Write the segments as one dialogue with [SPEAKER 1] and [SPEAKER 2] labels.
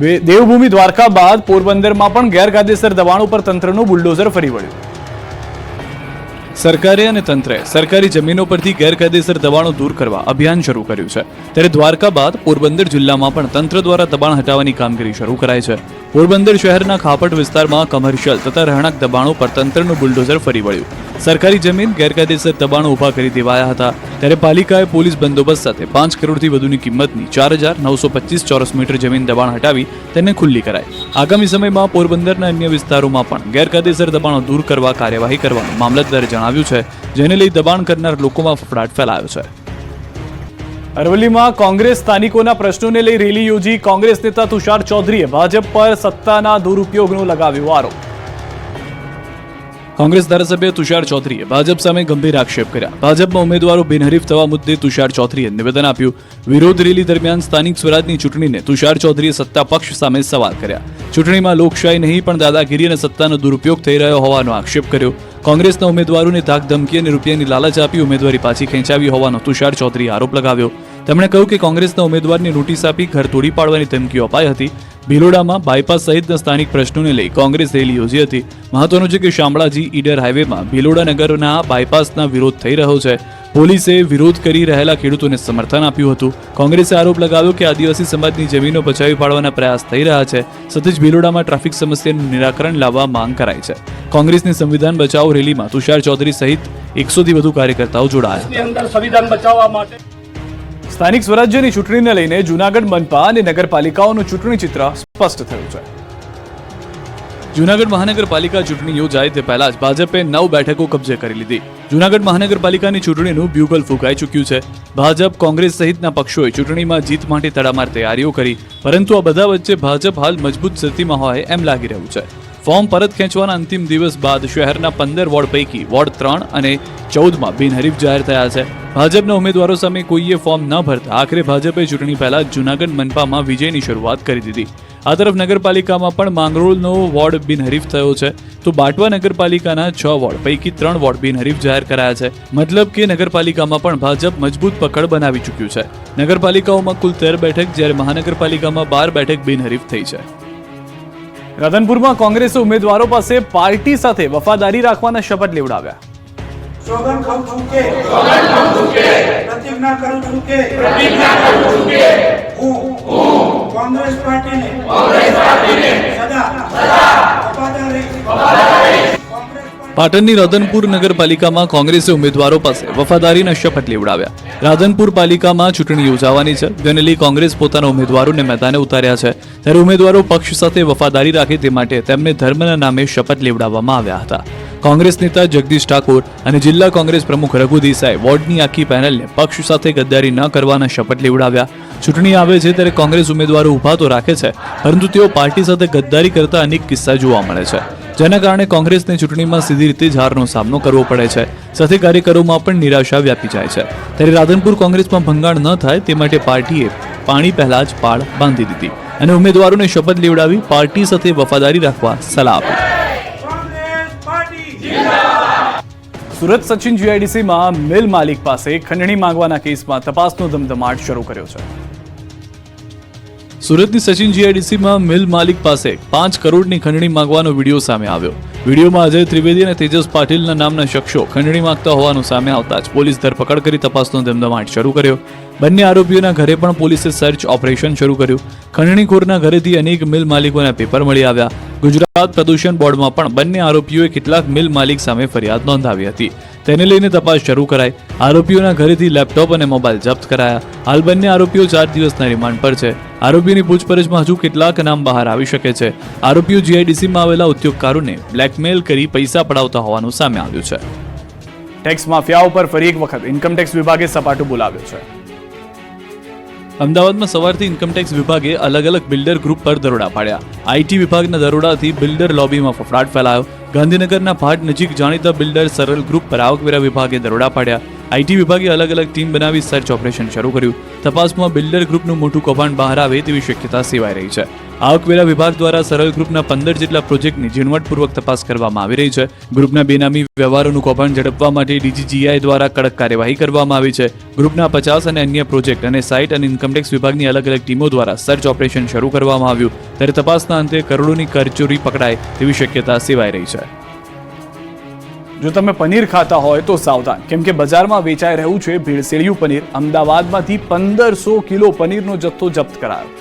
[SPEAKER 1] દેવભૂમિ દ્વારકા બાદ પોરબંદરમાં પણ ગેરકાયદેસર દબાણો પર તંત્રનું બુલડોઝર ફરી વળ્યું. સરકારે અને તંત્રે સરકારી જમીનો પરથી ગેરકાયદેસર દબાણો દૂર કરવા અભિયાન શરૂ કર્યું છે. ત્યારે દ્વારકા બાદ પોરબંદર જિલ્લામાં પણ તંત્ર દ્વારા દબાણ હટાવવાની કામગીરી શરૂ કરાઈ છે. પોરબંદર શહેરના ખાપટ વિસ્તારમાં કમર્શિયલ તથા રહેણાંક દબાણો પર તંત્રનું બુલડોઝર ફરી વળ્યું. સરકારી જમીન ગેરકાયદેસર દબાણો ઊભા કરી દેવાયા હતા. ત્યારે પાલિકાએ પોલીસ બંદોબસ્ત સાથે 5 કરોડથી વધુની કિંમતની 4,925 ચોરસ મીટર જમીન દબાણ હટાવી તેને ખુલ્લી કરાઈ. આગામી સમયમાં પોરબંદરના અન્ય વિસ્તારોમાં પણ ગેરકાયદેસર દબાણો દૂર કરવા કાર્યવાહી કરવાનું મામલતદારે જણાવ્યું છે, જેને લઈ દબાણ કરનાર લોકોમાં ફફડાટ ફેલાયો છે. અરવલ્લીમાં કોંગ્રેસ સ્થાનિકોના પ્રશ્નોને લઈ રેલી યોજી. કોંગ્રેસ નેતા તુષાર ચૌધરીએ ભાજપ પર સત્તાના દુરુપયોગનો લગાવ્યો આરોપ. કોંગ્રેસ ધારાસભ્ય તુષાર ચૌધરીએ ભાજપ સામે ગંભીર આક્ષેપ કર્યા. ભાજપમાં ઉમેદવારો બિનહરીફ થવા મુદ્દે તુષાર ચૌધરીએ નિવેદન આપ્યું. વિરોધ રેલી દરમિયાન સ્થાનિક સ્વરાજની ચૂંટણીને તુષાર ચૌધરીએ સત્તા પક્ષ સામે સવાલ કર્યા. ચૂંટણીમાં લોકશાહી નહીં પણ દાદાગીરી અને સત્તાનો દુરુપયોગ થઈ રહ્યો હોવાનો આક્ષેપ કર્યો. કોંગ્રેસના ઉમેદવારોને ધાક ધમકી અને રૂપિયાની લાલચ આપી ઉમેદવારી પાછી ખેંચાવી હોવાનો તુષાર ચૌધરીએ આરોપ લગાવ્યો. તેમણે કહ્યું કે કોંગ્રેસના ઉમેદવારને નોટિસ આપી ઘર તોડી પાડવાની ધમકીઓ અપાઈ હતી. ભિલોડામાં બાયપાસ સહિતના સ્થાનિક પ્રશ્નોને લઈ કોંગ્રેસ રેલી યોજી હતી. મહત્વનું છે કે શામળાજી ઈડર હાઈવેમાં ભિલોડા નગરના બાયપાસના વિરોધ થઈ રહ્યો છે. પોલીસે વિરોધ કરી રહેલા ખેડૂતોને સમર્થન આપ્યું હતું. કોંગ્રેસે આરોપ લગાવ્યો કે આદિવાસી સમાજની જમીનો બચાવી પાડવાના પ્રયાસ થઈ રહ્યા છે. સાથે જ ભિલોડામાં ટ્રાફિક સમસ્યાનું નિરાકરણ લાવવા માંગ કરાઈ છે. કોંગ્રેસની સંવિધાન બચાવો રેલીમાં તુષાર ચૌધરી સહિત 100થી વધુ કાર્યકર્તાઓ જોડાયા. સ્થાનિક સ્વરાજ્યની ચૂંટણીને લઈને જૂનાગઢ મનપા અને નગરપાલિકાઓનું ચૂંટણી ચિત્ર સ્પષ્ટ થયું છે. જૂનાગઢ મહાનગરપાલિકા ચૂંટણી યોજાય તે પહેલા જ ભાજપે 9 બેઠકો કબજે કરી લીધી. જૂનાગઢ મહાનગરપાલિકાની ચૂંટણીનું બ્યુગલ ફૂંકાઈ ચૂક્યું છે. ભાજપ, કોંગ્રેસ સહિતના પક્ષોએ ચૂંટણીમાં જીત માટે તડામાર તૈયારીઓ કરી, પરંતુ આ બધા વચ્ચે ભાજપ હાલ મજબૂત સ્થિતિમાં હોય એમ લાગી રહ્યું છે. ફોર્મ પરત ખેંચવાના અંતિમ દિવસ બાદ શહેરના 15 વોર્ડ પૈકી વોર્ડ 3 અને 14માં બિનહરીફ જાહેર થયા છે. ભાજપના ઉમેદવારો સામે કોઈએ ફોર્મ ન ભરતા આખરે ભાજપે ચૂંટણી પહેલા જૂનાગઢ મનપામાં વિજયની શરૂઆત કરી દીધી. આ તરફ નગરપાલિકામાં પણ માંગરોળનો વોર્ડ બિનહરીફ થયો છે, તો બાટવા નગરપાલિકાના 6 વોર્ડ પૈકી 3 વોર્ડ બિનહરીફ જાહેર કરાયા છે. મતલબ કે નગરપાલિકામાં પણ ભાજપ મજબૂત પકડ બનાવી ચૂક્યું છે. નગરપાલિકાઓમાં કુલ 13 બેઠક, જ્યારે મહાનગરપાલિકામાં 12 બેઠક બિનહરીફ થઈ છે. રાધનપુરમાં કોંગ્રેસે ઉમેદવારો પાસે પાર્ટી સાથે વફાદારી રાખવાના શપથ લેવડાવ્યા.
[SPEAKER 2] સોગંદ ખાઉં છું કે પ્રતિજ્ઞા કરું છું કે હું કોંગ્રેસ પાર્ટીને સદા વફાદાર રહીશ.
[SPEAKER 1] પાટણની રાધનપુર નગરપાલિકામાં કોંગ્રેસે ઉમેદવારો પાસે વફાદારીના શપથ લેવડાવ્યા. રાધનપુર પાલિકામાં ચૂંટણી યોજાવાની છે, જેને લઈ કોંગ્રેસ પોતાના ઉમેદવારોને મેદાને ઉતાર્યા છે. ત્યારે ઉમેદવારો પક્ષ સાથે વફાદારી રાખે તે માટે તેમને ધર્મના નામે શપથ લેવડાવવામાં આવ્યા હતા. કોંગ્રેસ નેતા જગદીશ ઠાકોર અને જિલ્લા કોંગ્રેસ પ્રમુખ રઘુ દેસાઈ વોર્ડની આખી પેનલને પક્ષ સાથે ગદ્દારી ન કરવાના શપથ લેવડાવ્યા. ચૂંટણી આવે છે ત્યારે કોંગ્રેસ ઉમેદવારો ઊભા તો રાખે છે, પરંતુ તેઓ પાર્ટી સાથે ગદ્દારી કરતા અનેક કિસ્સા જોવા મળે છે, જેના કારણે કોંગ્રેસને ચૂંટણીમાં સીધી રીતે જ હારનો સામનો કરવો પડે છે. સાથે કાર્યકરોમાં પણ નિરાશા વ્યાપી જાય છે. ત્યારે રાધનપુર કોંગ્રેસમાં ભંગાણ ન થાય તે માટે પાર્ટીએ પાણી પહેલા જ પાળ બાંધી દીધી અને ઉમેદવારોને શપથ લેવડાવી પાર્ટી સાથે વફાદારી રાખવા સલાહ આપી. સુરત સચિન જીઆઈડીસીમાં મિલ માલિક પાસે ખંડણી માંગવાના કેસમાં તપાસનો ધમધમાટ શરૂ કર્યો છે. સુરતની સચિન જીઆઈડીસીમાં મિલ માલિક પાસે 5 કરોડની ખંડણી માંગવાનો વિડીયો સામે આવ્યો. વિડીયોમાં અજય ત્રિવેદી અને તેજસ પાટીલના નામના શખ્સો ખંડણી માંગતા હોવાનું સામે આવતા જ પોલીસ ધરપકડ કરી તપાસનો ધમધમાટ શરૂ કર્યો. બંને આરોપીઓના ઘરે પણ પોલીસે સર્ચ ઓપરેશન શરૂ કર્યું. ખંડણીખોરના ઘરેથી અનેક મિલ માલિકોના પેપર મળી આવ્યા. ગુજરાત પ્રદૂષણ બોર્ડમાં પણ બંને આરોપીઓએ કેટલાક મિલ માલિક સામે ફરિયાદ નોંધાવી હતી. તેને લઈને તપાસ શરૂ કરાઈ. આરોપીઓના ઘરેથી લેપટોપ અને મોબાઈલ જપ્ત કરાયા. હાલ બંને આરોપીઓ 4 દિવસના રિમાન્ડ પર છે. આરોપીઓની પૂછપરછમાં હજુ કેટલાક નામ બહાર આવી શકે છે. આરોપીઓ જીઆઈડીસીમાં આવેલા ઉદ્યોગકારોને બ્લેકમેલ કરી પૈસા પડાવતા હોવાનું સામે આવ્યું છે. ટેક્સ માફિયાઓ પર ફરી એક વખત ઇન્કમટેક્સ વિભાગે સપાટું બોલાવ્યો છે. અમદાવાદમાં સવારથી ઇન્કમટેક્સ વિભાગે અલગ અલગ બિલ્ડર ગ્રુપ પર દરોડા પાડ્યા. આઈટી વિભાગના દરોડાથી બિલ્ડર લોબીમાં ફફડાટ ફેલાયો. ગાંધીનગરના ભાટ નજીક જાણીતા બિલ્ડર સરળ ગ્રુપ પર આવકવેરા વિભાગે દરોડા પાડ્યા. આઈટી વિભાગે અલગ અલગ ટીમ બનાવી સર્ચ ઓપરેશન શરૂ કર્યું. તપાસમાં બિલ્ડર ગ્રુપનું મોટું કૌભાંડ બહાર આવે તેવી શક્યતા સેવાઈ રહી છે. આવકવેરા વિભાગ દ્વારા સરળ ગ્રુપના 15 જેટલા પ્રોજેક્ટની ઝીણવટપૂર્વક તપાસ કરવામાં આવી રહી છે. ગ્રુપના બેનામી વ્યવહારોનું કૌભાંડ ઝડપવા માટે ડીજીજીઆઈ દ્વારા કડક કાર્યવાહી કરવામાં આવી છે. ગ્રુપના 50 અને અન્ય પ્રોજેક્ટ અને સાઇટ અને ઇન્કમટેક્સ વિભાગની અલગ અલગ ટીમો દ્વારા સર્ચ ઓપરેશન શરૂ કરવામાં આવ્યું, ત્યારે તપાસના અંતે કરોડોની કરચોરી પકડાય તેવી શક્યતા સેવાઈ રહી છે.
[SPEAKER 3] જો તમે પનીર ખાતા હોય તો સાવધાન, કેમ કે બજારમાં વેચાઈ રહ્યું છે ભેળસેળિયું પનીર. અમદાવાદમાંથી 1500 કિલો પનીરનો જથ્થો જપ્ત કરાયો.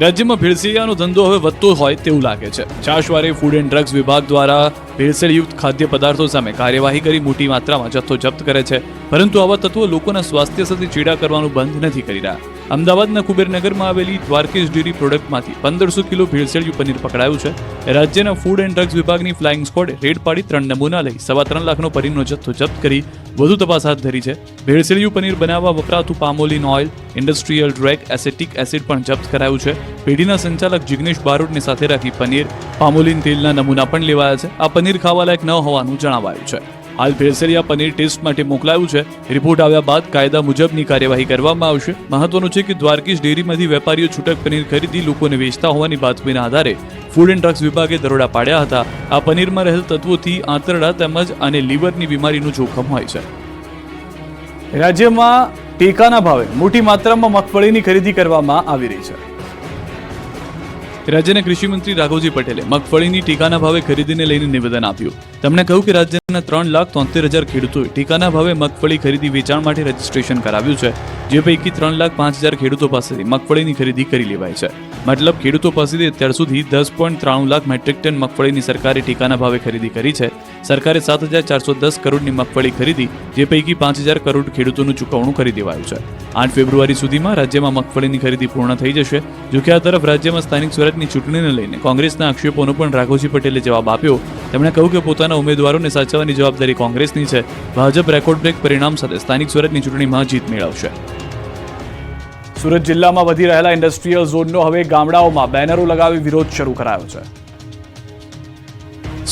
[SPEAKER 1] રાજ્યમાં ભેળસેળિયાનો ધંધો હવે વધતો હોય તેવું લાગે છે. છાશવારે ફૂડ એન્ડ ડ્રગ્સ વિભાગ દ્વારા ભેળસેળયુક્ત ખાદ્ય પદાર્થો સામે કાર્યવાહી કરી મોટી માત્રામાં જથ્થો જપ્ત કરે છે, પરંતુ આવા તત્વો લોકોના સ્વાસ્થ્ય સાથે ચેડા કરવાનું બંધ નથી કરી રહ્યા. અમદાવાદના કુબેરનગરમાં આવેલી દ્વારકેશ ડેરી પ્રોડક્ટમાંથી 1500 કિલો ભેળસેળિયું પનીર પકડાયું છે. રાજ્યના ફૂડ એન્ડ ડ્રગ્સ વિભાગની ફ્લાઇંગ સ્ક્વોડે રેડ પાડી 3 નમૂના લઈ 3.25 લાખનો પનીરનો જથ્થો જપ્ત કરી વધુ તપાસ હાથ ધરી છે. ભેળસેળિયું પનીર બનાવવા વપરાતું palmolein oil, industrial drag acetic acid પણ જપ્ત કરાયું છે. પેઢીના સંચાલક જિગ્નેશ બારોટને સાથે રાખી પનીર, પામોલિન તેલના નમૂના પણ લેવાયા છે. આ પનીર ખાવા લાયક ન હોવાનું જણાવાયું છે. હાલ ભેળસેળિયા પનીર ટેસ્ટ માટે મોકલાયું છે. રિપોર્ટ આવ્યા બાદ કાયદા મુજબની કાર્યવાહી કરવામાં આવશે. મહત્વનું છે કે દ્વારકેશ ડેરીમાંથી વેપારીઓ છૂટક પનીર ખરીદી લોકોને વેચતા હોવાની બાતમીના આધારે ફૂડ એન્ડ ડ્રગ્સ વિભાગે દરોડા પાડ્યા હતા. આ પનીરમાં રહેલ તત્વોથી આંતરડા તેમજ અને લીવરની બીમારીનું જોખમ હોય છે.
[SPEAKER 3] રાજ્યમાં ટેકાના ભાવે મોટી માત્રામાં મગફળીની ખરીદી કરવામાં આવી રહી છે.
[SPEAKER 1] રાજ્યના કૃષિ મંત્રી રાઘવજી પટેલે મગફળીની ટેકાના ભાવે ખરીદીને લઈને નિવેદન આપ્યું. તેમણે કહ્યું કે રાજ્યના 3,73,000 ખેડૂતોએ ટેકાના ભાવે મગફળી ખરીદી વેચાણ માટે રજીસ્ટ્રેશન કરાવ્યું છે, જે પૈકી 3,05,000 ખેડૂતો પાસેથી મગફળીની ખરીદી કરી લેવાય છે. મતલબ ખેડૂતો પાસેથી અત્યાર સુધી 10.93 લાખ મેટ્રિક ટન મગફળીની સરકારે ટેકાના ભાવે ખરીદી કરી છે. સરકારે 7,410 કરોડની મગફળી ખરીદી, જે પૈકી 5,000 કરોડ ખેડૂતોનું ચૂકવણું કરી દેવાયું છે. 8 ફેબ્રુઆરી સુધીમાં રાજ્યમાં મગફળીની ખરીદી પૂર્ણ થઈ જશે. જોકે આ તરફ રાજ્યમાં સ્થાનિક સ્વરાજની ચૂંટણીને લઈને કોંગ્રેસના આક્ષેપોનો પણ રાઘવજી પટેલે જવાબ આપ્યો. તેમણે કહ્યું કે પોતાના ઉમેદવારોને સાચવવાની જવાબદારી કોંગ્રેસની છે. ભાજપ રેકોર્ડ બ્રેક પરિણામ સાથે સ્થાનિક સ્વરાજની ચૂંટણીમાં જીત મેળવશે.
[SPEAKER 3] સુરત જિલ્લામાં વધી રહેલા ઇન્ડસ્ટ્રીયલ ઝોનનો હવે ગામડાઓમાં બેનરો લગાવી વિરોધ શરૂ કરાયો છે.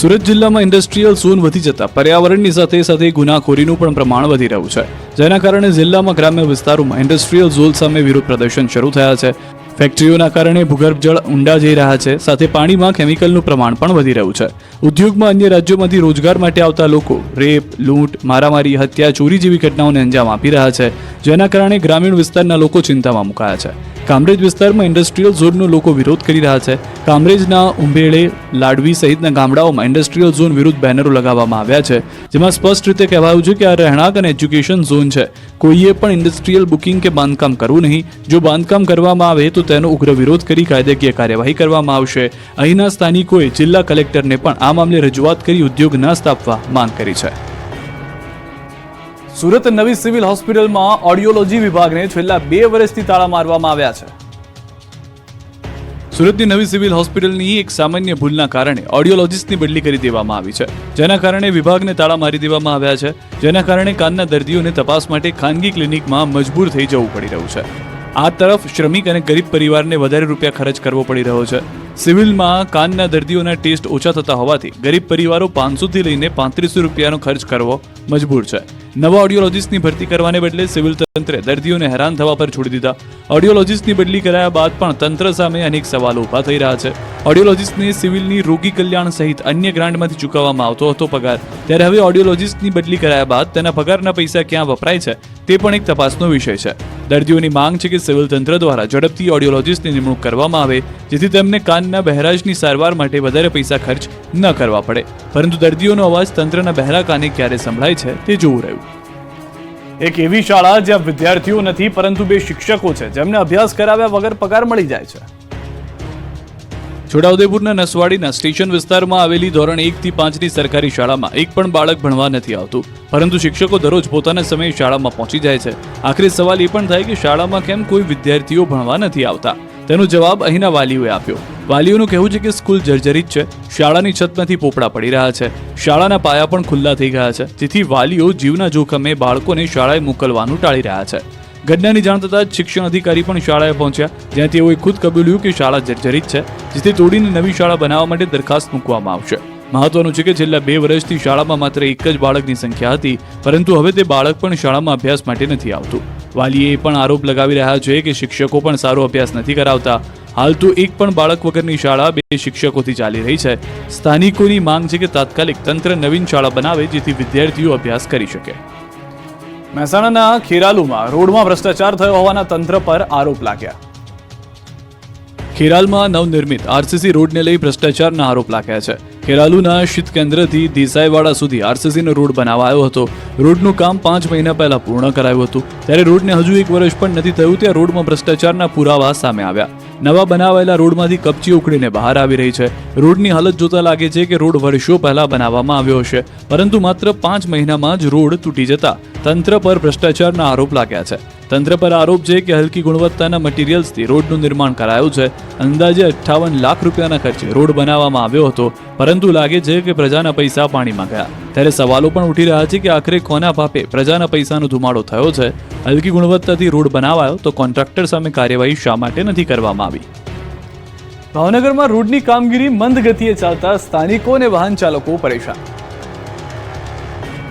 [SPEAKER 1] સુરત જિલ્લામાં ઇન્ડસ્ટ્રીયલ ઝોન વધી જતા પર્યાવરણની સાથે સાથે ગુનાખોરીનું પણ પ્રમાણ વધી રહ્યું છે, જેના કારણે જિલ્લામાં ગ્રામ્ય વિસ્તારોમાં ઇન્ડસ્ટ્રીયલ ઝોન સામે વિરોધ પ્રદર્શન શરૂ થયા છે. ફેક્ટરીઓના કારણે ભૂગર્ભ જળ ઊંડા જઈ રહ્યા છે, સાથે પાણીમાં કેમિકલનું પ્રમાણ પણ વધી રહ્યું છે. ઉદ્યોગમાં અન્ય રાજ્યોમાંથી રોજગાર માટે આવતા લોકો રેપ, લૂંટ, મારામારી, હત્યા, ચોરી જેવી ઘટનાઓને અંજામ આપી રહ્યા છે, જેના કારણે ગ્રામીણ વિસ્તારના લોકો ચિંતામાં મુકાયા છે. કામરેજ વિસ્તારમાં ઇન્ડસ્ટ્રીયલ ઝોનનો લોકો વિરોધ કરી રહ્યા છે. કામરેજના ઉંબેળે, લાડવી સહિતના ગામડાઓમાં ઇન્ડસ્ટ્રીયલ ઝોન વિરુદ્ધ બેનરો લગાવવામાં આવ્યા છે, જેમાં સ્પષ્ટ રીતે કહેવાયું છે કે આ રહેણાંક અને એજ્યુકેશન ઝોન છે. કોઈએ પણ ઇન્ડસ્ટ્રીયલ બુકિંગ કે બાંધકામ કરવું નહીં. જો બાંધકામ કરવામાં આવે તો તેનો ઉગ્ર વિરોધ કરી કાયદાકીય કાર્યવાહી કરવામાં આવશે. અહીંના સ્થાનિકોએ જિલ્લા કલેક્ટરને પણ આ મામલે રજૂઆત કરી ઉદ્યોગ ન સ્થાપવા માંગ કરી છે.
[SPEAKER 3] સુરત નવી સિવિલ હોસ્પિટલમાં ઓડિયોલોજી વિભાગને છેલ્લા 2 વર્ષથી તાળા મારવામાં આવ્યા છે.
[SPEAKER 1] સુરતની નવી સિવિલ હોસ્પિટલની એક સામાન્ય ભૂલના કારણે ઓડિયોલોજિસ્ટની બદલી કરી દેવામાં આવી છે, જેના કારણે વિભાગને તાળા મારી દેવામાં આવ્યા છે, જેના કારણે કાનના દર્દીઓને તપાસ માટે ખાનગી ક્લિનિકમાં મજબૂર થઈ જવું પડી રહ્યું છે. આ તરફ શ્રમિક અને ગરીબ પરિવારને વધારે રૂપિયા ખર્ચ કરવો પડી રહ્યો છે. સિવિલમાં કાનના દર્દીઓના ટેસ્ટ ઓછા થતા હોવાથી ગરીબ પરિવારો 500 થી લઈને 3500 રૂપિયાનો ખર્ચ કરવો મજબૂર છે. નવા ઓડિયોલોજિસ્ટની ભરતી કરવાને બદલે સિવિલ તંત્રે દર્દીઓને હેરાન થવા પર છોડી દીધા. ઓડિયોલોજિસ્ટની બદલી કરાયા બાદ પણ તંત્ર સામે અનેક સવાલો ઊભા થઈ રહ્યા છે. ઓડિયોલોજિસ્ટને સિવિલની રોગી કલ્યાણ સહિત અન્ય ગ્રાન્ટમાંથી ચૂકવવામાં આવતો હતો પગાર, ત્યારે હવે ઓડિયોલોજિસ્ટની બદલી કરાયા બાદ તેના પગારના પૈસા ક્યાં વપરાય છે તે પણ એક તપાસનો વિષય છે. દર્દીઓની માંગ છે કે સિવિલ તંત્ર દ્વારા ઝડપથી ઓડિયોલોજિસ્ટની નિમણૂક કરવામાં આવે, જેથી તેમને કાનના બહેરાશની સારવાર માટે વધારે પૈસા ખર્ચ ન કરવા પડે. પરંતુ દર્દીઓનો અવાજ તંત્રના બહેરા કાને ક્યારે સંભળાય છે તે જોવું રહ્યું.
[SPEAKER 3] એક એવી શાળા જ્યાં વિદ્યાર્થીઓ નથી પરંતુ 2 શિક્ષકો છે, જેમને અભ્યાસ કરાવ્યા વગર પગાર મળી જાય છે.
[SPEAKER 1] છોટાઉદેપુરના નસવાડીના સ્ટેશન વિસ્તારમાં આવેલી ધોરણ 1 થી 5 ની સરકારી શાળામાં એક પણ બાળક ભણવા નથી આવતું, પરંતુ શિક્ષકો દરરોજ પોતાના સમયે શાળામાં પહોંચી જાય છે. આખરે સવાલ એ પણ થાય કે શાળામાં કેમ કોઈ વિદ્યાર્થીઓ ભણવા નથી આવતા? તેનો જવાબ અહીંના વાલીઓએ આપ્યો. વાલીઓનું કહેવું છે કે સ્કૂલ જર્જરિત છે, શાળાની છતમાંથી પોપડા પડી રહ્યા છે, શાળાના પાયા પણ ખુલ્લા થઈ ગયા છે, જેથી વાલીઓ જીવના જોખમે બાળકોને શાળાએ મોકલવાનું ટાળી રહ્યા છે. ઘટનાની જાણ થતાં જ શિક્ષણ અધિકારી પણ શાળાએ પહોંચ્યા, જ્યાં તેઓએ ખુદ કબૂલ્યું કે શાળા જર્જરિત છે, જેથી તોડીને નવી શાળા બનાવવા માટે દરખાસ્ત મૂકવામાં આવશે. મહત્વનું છે કે છેલ્લા 2 વર્ષથી શાળામાં માત્ર એક જ બાળકની સંખ્યા હતી, પરંતુ હવે તે બાળક પણ શાળામાં અભ્યાસ માટે નથી આવતું. વાલીએ પણ આરોપ લગાવી રહ્યા છે કે શિક્ષકો પણ સારો અભ્યાસ નથી કરાવતા. હાલ તો એક પણ બાળક વગરની શાળા 2 શિક્ષકોથી ચાલી રહી છે. સ્થાનિકોની માંગ છે કે તાત્કાલિક તંત્ર નવીન શાળા બનાવે જેથી વિદ્યાર્થીઓ અભ્યાસ કરી શકે.
[SPEAKER 3] મહેસાણાના ખેરાલુમાં રોડમાં ભ્રષ્ટાચાર થયો હોવાના તંત્ર પર આરોપ લાગ્યા.
[SPEAKER 1] ખેરાલમાં નવનિર્મિત આરસીસી રોડને લઈ ભ્રષ્ટાચારના આરોપ લાગ્યા છે. ખેરાલુના શીત કેન્દ્રથી દેસાઈવાડા સુધી આરસીસીનો રોડ બનાવાયો હતો. રોડનું કામ 5 મહિના પહેલા પૂર્ણ કરાયું હતું. ત્યારે રોડને હજુ 1 વર્ષ પણ નથી થયું ત્યાં રોડમાં ભ્રષ્ટાચારના પુરાવા સામે આવ્યા. નવા બનાવાયેલા રોડમાંથી કપચી ઉખડીને બહાર આવી રહી છે. રોડની હાલત જોતા લાગે છે કે રોડ વર્ષો પહેલા બનાવવામાં આવ્યો હશે, પરંતુ માત્ર 5 મહિનામાં જ રોડ તૂટી જતા તંત્ર પર ભ્રષ્ટાચારના આરોપ લાગ્યા છે. તંત્ર પર આરોપ છે કે હલકી ગુણવત્તાના મટીરિયલ્સથી રોડનું નિર્માણ કરાયું છે. અંદાજે 58 લાખ રૂપિયાના ખર્ચે રોડ બનાવવામાં આવ્યો હતો, પરંતુ લાગે છે કે પ્રજાના પૈસા પાણીમાં ગયા. ત્યારે સવાલો પણ ઉઠી રહ્યા છે કે આખરે કોના પાપે પ્રજાના પૈસાનો ધુમાડો થયો છે? હલકી ગુણવત્તાથી રોડ બનાવાયો તો કોન્ટ્રાક્ટર સામે કાર્યવાહી શા માટે નથી કરવામાં આવી?
[SPEAKER 3] ભાવનગરમાં રોડની કામગીરી મંદ ગતિએ ચાલતા સ્થાનિકો અને વાહન ચાલકો પરેશાન.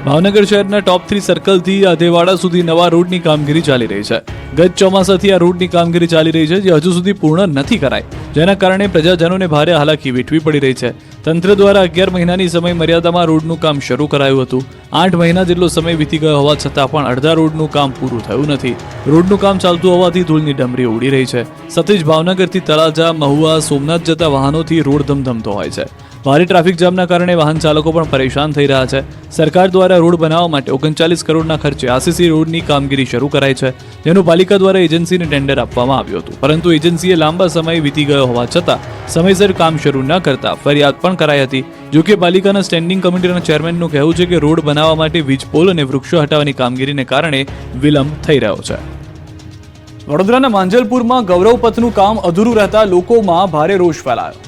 [SPEAKER 1] ભાવનગર શહેરના ટોપ 3 સર્કલથી આધેવાડા સુધી નવા રોડની કામગીરી ચાલી રહી છે. ગત ચોમાસાથી આ રોડની કામગીરી ચાલી રહી છે, જે હજુ સુધી પૂર્ણ નથી કરાઈ, જેના કારણે પ્રજાજનોને ભારે હાલાકી વેઠવી પડી રહી છે. તંત્ર દ્વારા 11 મહિનાની સમય મર્યાદામાં રોડનું કામ શરૂ કરાયું હતું. 8 મહિના જેટલો સમય વીતી ગયો હોવા છતાં પણ અડધા રોડનું કામ પૂરું થયું નથી. રોડનું કામ ચાલતું હોવાથી ધૂળની ડમરી ઉડી રહી છે. સતીજ ભાવનગરથી તળાજા, મહુવા, સોમનાથ જતા વાહનોથી રોડ ધમધમતો હોય છે. ભારે ટ્રાફિક જામના કારણે વાહન ચાલકો પણ પરેશાન થઈ રહ્યા છે. સરકાર દ્વારા રોડ બનાવવા માટે 39 કરોડના ખર્ચે આરસીસી રોડની કામગીરી શરૂ કરાઈ છે, જેનું પાલિકા દ્વારા એજન્સીને ટેન્ડર આપવામાં આવ્યું હતું, પરંતુ એજન્સીએ લાંબા સમય વીતી ગયો હોવા છતાં સમયસર કામ શરૂ ન કરતા ફરિયાદ પણ કરાઈ હતી. જોકે પાલિકાના સ્ટેન્ડિંગ કમિટીના ચેરમેનનું કહેવું છે કે રોડ બનાવવા માટે વીજપોલ અને વૃક્ષો હટાવવાની કામગીરીને કારણે વિલંબ થઈ રહ્યો છે.
[SPEAKER 3] વડોદરાના માંજલપુરમાં ગૌરવપથનું કામ અધૂરું રહેતા લોકોમાં ભારે રોષ ફેલાયો.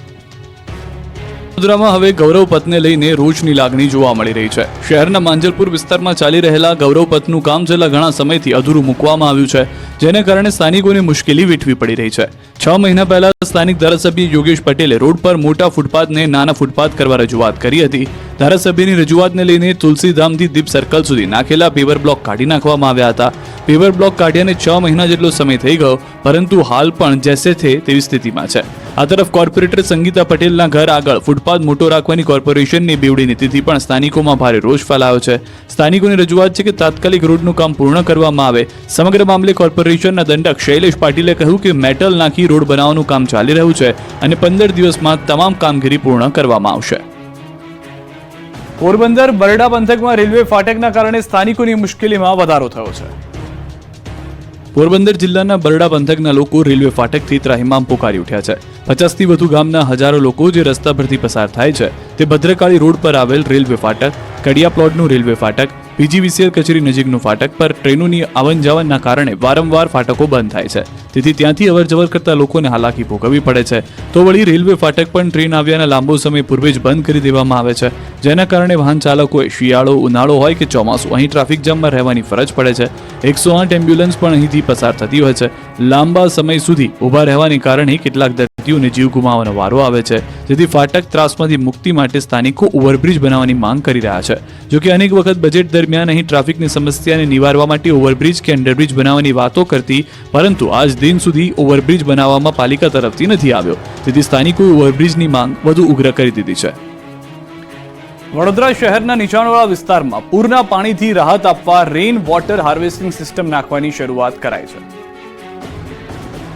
[SPEAKER 1] વડોદરામાં હવે ગૌરવપથને લઈને રોષની લાગણી જોવા મળી રહી છે. શહેરના માંજલપુર વિસ્તારમાં ચાલી રહેલા ગૌરવપથનું કામ છેલ્લા ઘણા સમયથી અધૂરું મૂકવામાં આવ્યું છે, જેને કારણે સ્થાનિકોને મુશ્કેલી વેઠવી પડી રહી છે. 6 મહિના પહેલા સ્થાનિક ધારાસભ્ય યોગેશ પટેલે રોડ પર મોટા ફૂટપાથને નાના ફૂટપાથ કરવા રજૂઆત કરી હતી. ધારાસભ્યની રજૂઆતને લઈને તુલસીધામથી દીપ સર્કલ સુધી નાખેલા પેવર બ્લોક કાઢી નાખવામાં આવ્યા હતા. પેવર બ્લોક કાઢ્યાને 6 મહિના જેટલો સમય થઈ ગયો, પરંતુ હાલ પણ જેસે થે તેવી સ્થિતિમાં છે. આ તરફ કોર્પોરેટર સંગીતા પટેલના ઘર આગળ ફૂટપાથ મોટો રાખવાની કોર્પોરેશનની બેવડી નીતિથી પણ સ્થાનિકોમાં ભારે રોષ ફેલાયો છે. સ્થાનિકોની રજૂઆત છે કે તાત્કાલિક રોડનું કામ પૂર્ણ કરવામાં આવે. સમગ્ર મામલે કોર્પોરેશનના દંડક શૈલેષ પાટીલે કહ્યું કે મેટલ નાખી રોડ બનાવવાનું કામ ચાલી રહ્યું છે અને 15 દિવસમાં તમામ કામગીરી પૂર્ણ કરવામાં આવશે.
[SPEAKER 3] પોરબંદર બરડા પંથકમાં રેલવે ફાટકના કારણે સ્થાનિકોની મુશ્કેલીમાં વધારો થયો છે.
[SPEAKER 1] પોરબંદર જિલ્લાના બરડા પંથકના લોકો રેલવે ફાટકથી ત્રાહિમામ પોકારી ઉઠ્યા છે. 50થી વધુ ગામના હજારો લોકો જે રસ્તા પરથી પસાર થાય છે તે ભદ્રકાળી રોડ પર આવેલ રેલવે ફાટક, કડિયા પ્લોટનું રેલવે ફાટક, પીજીવીસીએલ કચેરી નજીકનું ફાટક પર ટ્રેનોની આવન જાવનના કારણે વારંવાર ફાટકો બંધ થાય છે. તેથી ત્યાંથી અવરજવર કરતા લોકોને હાલાકી ભોગવવી પડે છે. તો વળી રેલવે ફાટક પણ ટ્રેન આવ્યાના લાંબો સમય પૂર્વે જ બંધ કરી દેવામાં આવે છે, જેના કારણે વાહન ચાલકોએ શિયાળો, ઉનાળો હોય કે ચોમાસું અહીં ટ્રાફિક જામમાં રહેવાની ફરજ પડે છે. 108 એમ્બ્યુલન્સ પણ અહીંથી પસાર થતી હોય છે. લાંબા સમય સુધી ઊભા રહેવાને કારણે કેટલાક દર્દીઓને જીવ ગુમાવવાનો વારો આવે છે. જેથી ફાટક ત્રાસમાંથી મુક્તિ માટે સ્થાનિકો ઓવરબ્રિજ બનાવવાની માંગ કરી રહ્યા છે. જોકે અનેક વખત બજેટ દરમિયાન અહીં ટ્રાફિકની સમસ્યાને નિવારવા માટે ઓવરબ્રિજ કે અંડરબ્રિજ બનાવવાની વાતો કરતી, પરંતુ આજ દિન સુધી ઓવરબ્રિજ બનાવવામાં પાલિકા તરફથી નથી આવ્યો. તેથી સ્થાનિકોએ ઓવરબ્રિજની માંગ વધુ ઉગ્ર કરી દીધી છે.
[SPEAKER 3] વડોદરા શહેરના નીચાણવાળા વિસ્તારમાં પૂરના પાણીથી રાહત આપવા રેઇન વોટર હાર્વેસ્ટિંગ સિસ્ટમ નાખવાની શરૂઆત કરાઈ છે.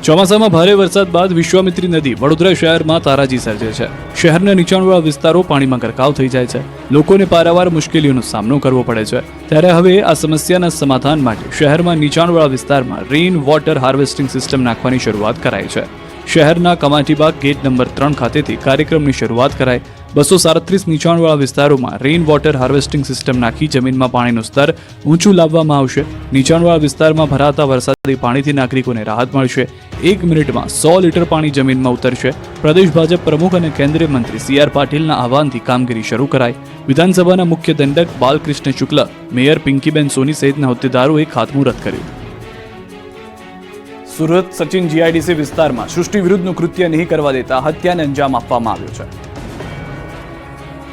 [SPEAKER 1] ચોમાસામાં ભારે વરસાદ બાદ વિશ્વામિત્રી નદી વડોદરા શહેરમાં તારાજી સર્જે છે. શહેરના નીચાણવાળા વિસ્તારો પાણીમાં ગરકાવ થઈ જાય છે. લોકોને પારાવાર મુશ્કેલીઓનો સામનો કરવો પડે છે. ત્યારે હવે આ સમસ્યાના સમાધાન માટે શહેરમાં નીચાણવાળા વિસ્તારમાં રેઇન વોટર હાર્વેસ્ટિંગ સિસ્ટમ નાખવાની શરૂઆત કરાઈ છે. શહેરના કમાટીબાગ ગેટ નંબર 3 ખાતેથી કાર્યક્રમની શરૂઆત કરાઈ. 237 નીચાણવાળા વિસ્તારોમાં રેઇન વોટર હાર્વેસ્ટિંગ સિસ્ટમ નાખી જમીનમાં પાણીનું સ્તર ઊંચું લાવવામાં આવશે. નીચાણવાળા વિસ્તારમાં ભરાતા વરસાદી પાણીથી નાગરિકોને રાહત મળશે. 1 મિનિટમાં 100 લીટર પાણી જમીનમાં ઉતરશે. પ્રદેશ ભાજપ પ્રમુખ અને કેન્દ્રીય મંત્રી CR પાટીલના આહવાનથી કામગીરી શરૂ કરાઈ. વિધાનસભાના મુખ્ય દંડક બાલકૃષ્ણ શુક્લ, મેયર પિંકીબેન સોની સહિતના હોદ્દેદારોએ ખાતમુહૂર્ત કર્યું.
[SPEAKER 3] સુરત સચિન જીઆઈડીસી વિસ્તારમાં સૃષ્ટિ વિરુદ્ધનું કૃત્ય નહીં કરવા દેતા હત્યાને અંજામ આપવામાં આવ્યો છે.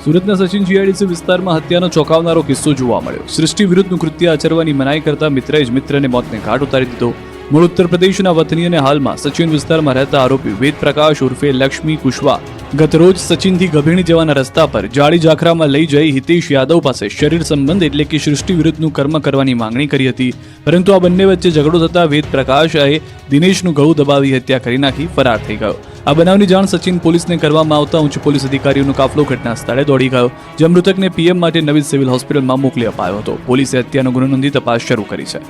[SPEAKER 1] સુરતના સચિન જીઆઈડીસી વિસ્તારમાં હત્યાનો ચોંકાવનારો કિસ્સો જોવા મળ્યો. સૃષ્ટિ વિરુદ્ધનું કૃત્ય આચરવાની મનાઈ કરતા મિત્રએ જ મિત્રને મોતને ઘાટ ઉતારી દીધો. મૂળ ઉત્તર પ્રદેશના વતની અને હાલમાં સચિન વિસ્તારમાં રહેતા આરોપી વેદ પ્રકાશ ઉર્ફે લક્ષ્મી કુશવા ગતરોજ સચિનથી ગભીણી જવાના રસ્તા પર જાડી જાખરામાં લઈ જઈ હિતેશ યાદવ પાસે શરીર સંબંધ એટલે કે સૃષ્ટિ વિરુદ્ધનું કર્મ કરવાની માંગણી કરી હતી, પરંતુ આ બંને વચ્ચે ઝઘડો થતા વેદ પ્રકાશએ દિનેશનું ગળું દબાવી હત્યા કરી નાખી ફરાર થઈ ગયો. આ બનાવની જાણ સચિન પોલીસને કરવામાં આવતા ઉચ્ચ પોલીસ અધિકારીઓનો કાફલો ઘટના સ્થળે દોડી ગયો, જે મૃતકને પીએમ માટે નવી સિવિલ હોસ્પિટલમાં મોકલી અપાયો હતો. પોલીસે હત્યાનો ગુનો નોંધી તપાસ શરૂ કરી છે.